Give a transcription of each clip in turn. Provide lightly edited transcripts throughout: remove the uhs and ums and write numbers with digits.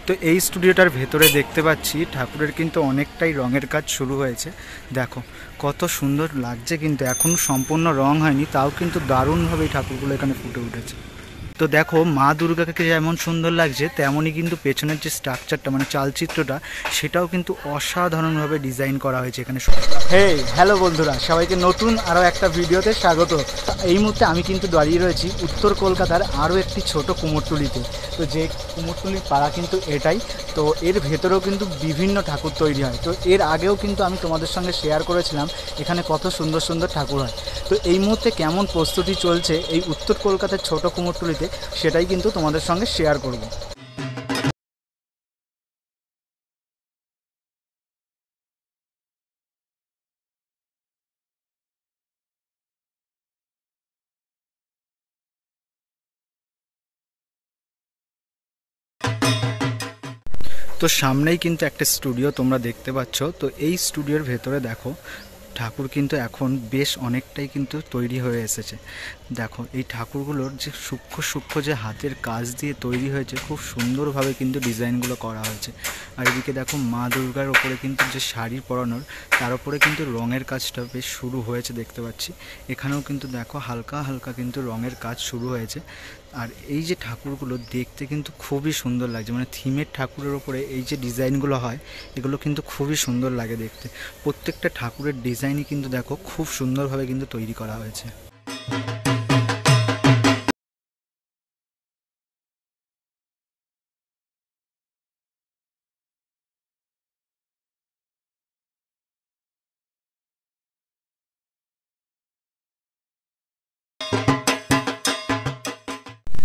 তো এই স্টুডিওটার ভেতরে দেখতে পাচ্ছি ঠাকুরের কিন্তু অনেকটাই রঙের কাজ শুরু হয়েছে। দেখো কত সুন্দর লাগছে, কিন্তু এখনও সম্পূর্ণ রং হয়নি, তাও কিন্তু দারুণভাবে এই ঠাকুরগুলো এখানে ফুটে উঠেছে। তো দেখো মা দুর্গাকে যেমন সুন্দর লাগছে তেমনই কিন্তু পেছনের যে স্ট্রাকচারটা মানে চালচিত্রটা সেটাও কিন্তু অসাধারণভাবে ডিজাইন করা হয়েছে এখানে। হ্যালো বন্ধুরা, সবাইকে নতুন আরও একটা ভিডিওতে স্বাগত। এই মুহূর্তে আমি কিন্তু দাঁড়িয়ে রয়েছি উত্তর কলকাতার আরও একটি ছোট কুমোরটুলিতে। তো যে কুমোরটুলির পাড়া কিন্তু এটাই। তো এর ভেতরেও কিন্তু বিভিন্ন ঠাকুর তৈরি হয়। তো এর আগেও কিন্তু আমি তোমাদের সঙ্গে শেয়ার করেছিলাম এখানে কত সুন্দর সুন্দর ঠাকুর হয়। তো এই মুহূর্তে কেমন প্রস্তুতি চলছে এই উত্তর কলকাতার ছোট কুমোরটুলিতে সেটাই কিন্তু তোমাদের সঙ্গে শেয়ার করব। তো সামনেই কিন্তু একটা স্টুডিও তোমরা দেখতে পাচ্ছ। তো এই স্টুডিওর ভেতরে দেখো ঠাকুর কিন্তু এখন বেশ অনেকটাই কিন্তু তৈরি হয়ে এসেছে। দেখো এই ঠাকুরগুলোর যে সূক্ষ্ম সূক্ষ্ম যে হাতের কাজ দিয়ে তৈরি হয়েছে, খুব সুন্দরভাবে কিন্তু ডিজাইনগুলো করা হয়েছে। আর এদিকে দেখো মা দুর্গার ওপরে কিন্তু যে শাড়ি পরানোর তার উপরে কিন্তু রঙের কাজটা বেশ শুরু হয়েছে দেখতে পাচ্ছি। এখানেও কিন্তু দেখো হালকা হালকা কিন্তু রঙের কাজ শুরু হয়েছে। আর এই যে ঠাকুরগুলো দেখতে কিন্তু খুবই সুন্দর লাগছে, মানে থিমের ঠাকুরের ওপরে এই যে ডিজাইনগুলো হয় এগুলো কিন্তু খুবই সুন্দর লাগে দেখতে। প্রত্যেকটা ঠাকুরের ডিজাইনই কিন্তু দেখো খুব সুন্দরভাবে কিন্তু তৈরি করা হয়েছে।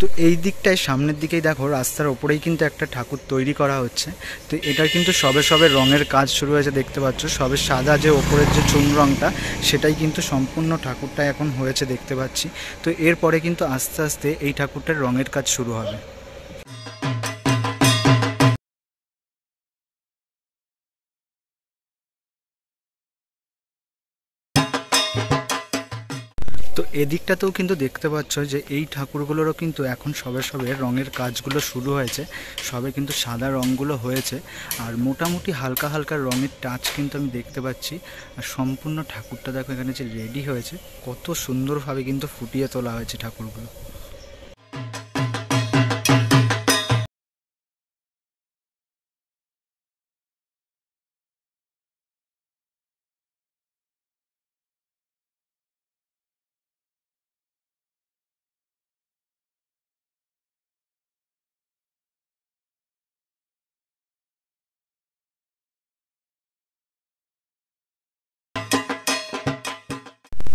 তো এই দিকটায় সামনের দিকেই দেখো রাস্তার ওপরেই কিন্তু একটা ঠাকুর তৈরি করা হচ্ছে। তো এটার কিন্তু সবে সবে রঙের কাজ শুরু হয়েছে দেখতে পাচ্ছ। সবে সাদা যে ওপরের যে চুন রঙটা সেটাই কিন্তু সম্পূর্ণ ঠাকুরটা এখন হয়েছে দেখতে পাচ্ছি। তো এরপরে কিন্তু আস্তে আস্তে এই ঠাকুরটার রঙের কাজ শুরু হবে। তো এদিকটাতেও কিন্তু দেখতে পাচ্ছ যে এই ঠাকুরগুলোরও কিন্তু এখন সবে সবে রঙের কাজগুলো শুরু হয়েছে। সবে কিন্তু সাদা রঙগুলো হয়েছে, আর মোটামুটি হালকা হালকা রঙের টাচ কিন্তু আমি দেখতে পাচ্ছি। আর সম্পূর্ণ ঠাকুরটা দেখো এখানে যে রেডি হয়েছে, কত সুন্দরভাবে কিন্তু ফুটিয়ে তোলা হয়েছে ঠাকুরগুলো।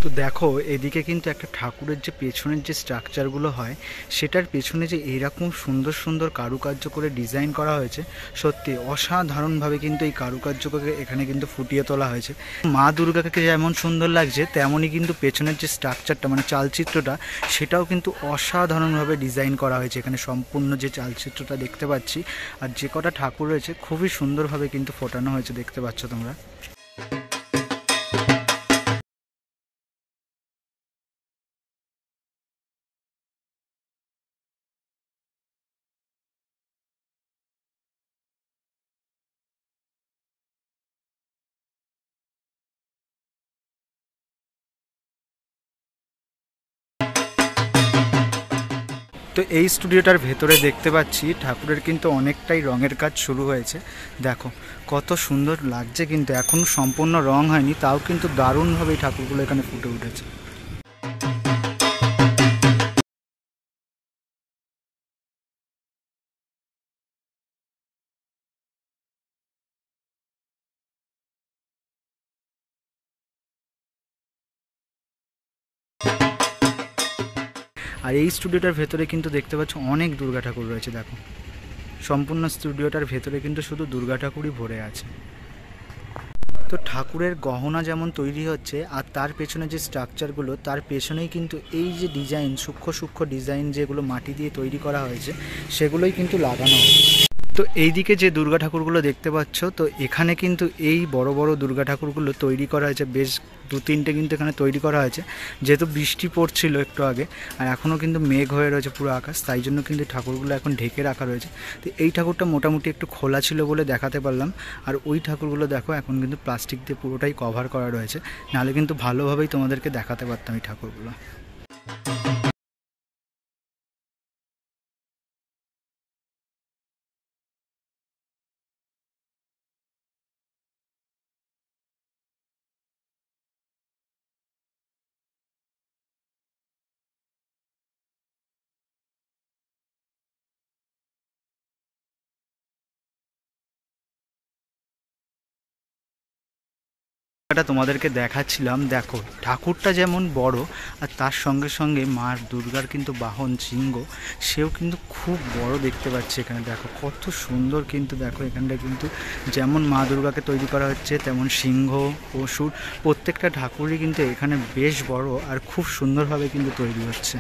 তো দেখো এদিকে কিন্তু একটা ঠাকুরের যে পেছনের যে স্ট্রাকচারগুলো হয় সেটার পেছনে যে এইরকম সুন্দর সুন্দর কারুকার্য করে ডিজাইন করা হয়েছে, সত্যি অসাধারণভাবে কিন্তু এই কারুকার্যকে এখানে কিন্তু ফুটিয়ে তোলা হয়েছে। মা দুর্গাকে যেমন সুন্দর লাগছে তেমনই কিন্তু পেছনের যে স্ট্রাকচারটা মানে চালচিত্রটা সেটাও কিন্তু অসাধারণভাবে ডিজাইন করা হয়েছে এখানে। সম্পূর্ণ যে চালচিত্রটা দেখতে পাচ্ছি আর যে কটা ঠাকুর রয়েছে খুবই সুন্দরভাবে কিন্তু ফোটানো হয়েছে দেখতে পাচ্ছ তোমরা। তো এই স্টুডিওটার ভেতরে দেখতে পাচ্ছি ঠাকুরের কিন্তু অনেকটাই রঙের কাজ শুরু হয়েছে। দেখো কত সুন্দর লাগছে, কিন্তু এখনও সম্পূর্ণ রং হয়নি, তাও কিন্তু দারুণভাবে এই ঠাকুরগুলো এখানে ফুটে উঠেছে। আর এই স্টুডিওটার ভেতরে কিন্তু দেখতে পাচ্ছ অনেক দুর্গা ঠাকুর রয়েছে। দেখো সম্পূর্ণ স্টুডিওটার ভেতরে কিন্তু শুধু দুর্গা ঠাকুরই ভরে আছে। তো ঠাকুরের গহনা যেমন তৈরি হচ্ছে, আর তার পেছনে যে স্ট্রাকচারগুলো, তার পেছনেই কিন্তু এই যে ডিজাইন, সূক্ষ্ম সূক্ষ্ম ডিজাইন যেগুলো মাটি দিয়ে তৈরি করা হয়েছে, সেগুলোই কিন্তু লাগানো হয়েছে। তো এইদিকে যে দুর্গা ঠাকুরগুলো দেখতে পাচ্ছ, তো এখানে কিন্তু এই বড় বড় দুর্গা ঠাকুরগুলো তৈরি করা হয়েছে, বেশ 2-3টে কিন্তু এখানে তৈরি করা হয়েছে। যেহেতু বৃষ্টি পড়ছিল একটু আগে, আর এখনও কিন্তু মেঘ হয়ে রয়েছে পুরো আকাশ, তাই জন্য কিন্তু ঠাকুরগুলো এখন ঢেকে রাখা রয়েছে। তো এই ঠাকুরটা মোটামুটি একটু খোলা ছিল বলে দেখাতে পারলাম, আর ওই ঠাকুরগুলো দেখো এখন কিন্তু প্লাস্টিক দিয়ে পুরোটাই কভার করা রয়েছে, নাহলে কিন্তু ভালোভাবেই তোমাদেরকে দেখাতে পারতাম এই ঠাকুরগুলো। এটা তোমাদেরকে দেখাচ্ছিলাম, দেখো ঠাকুরটা যেমন বড়, আর তার সঙ্গে সঙ্গে মা দুর্গার কিন্তু বাহন সিংহ, সেও কিন্তু খুব বড় দেখতে পাচ্ছি এখানে। দেখো কত সুন্দর, কিন্তু দেখো এখানটা কিন্তু যেমন মা দুর্গাকে তৈরি করা হচ্ছে, তেমন সিংহ, অসুর, প্রত্যেকটা ঠাকুরই কিন্তু এখানে বেশ বড় আর খুব সুন্দরভাবে কিন্তু তৈরি হচ্ছে।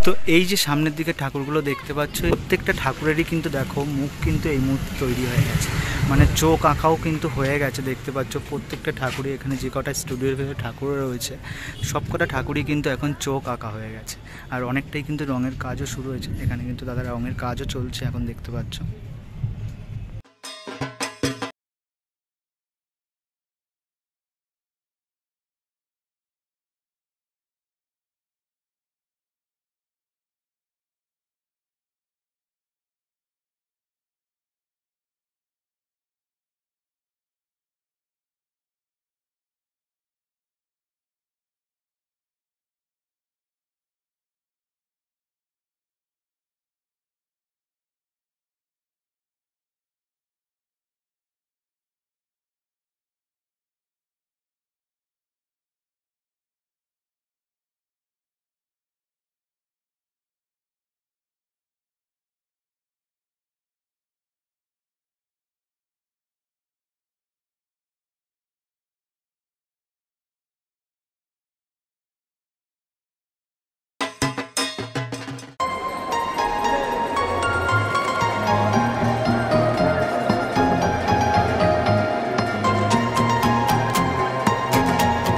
তো এই যে সামনের দিকে ঠাকুরগুলো দেখতে পাচ্ছ, প্রত্যেকটা ঠাকুরেরই কিন্তু দেখো মুখ কিন্তু এই মুহূর্তে তৈরি হয়ে গেছে, মানে চোখ আঁকাও কিন্তু হয়ে গেছে। দেখতে পাচ্ছ প্রত্যেকটা ঠাকুরই, এখানে যে কটা স্টুডিওর ভেতরে ঠাকুর রয়েছে সব কটা ঠাকুরই কিন্তু এখন চোখ আঁকা হয়ে গেছে, আর অনেকটাই কিন্তু রঙের কাজও শুরু হয়েছে। এখানে কিন্তু দাদা রঙের কাজও চলছে এখন, দেখতে পাচ্ছ।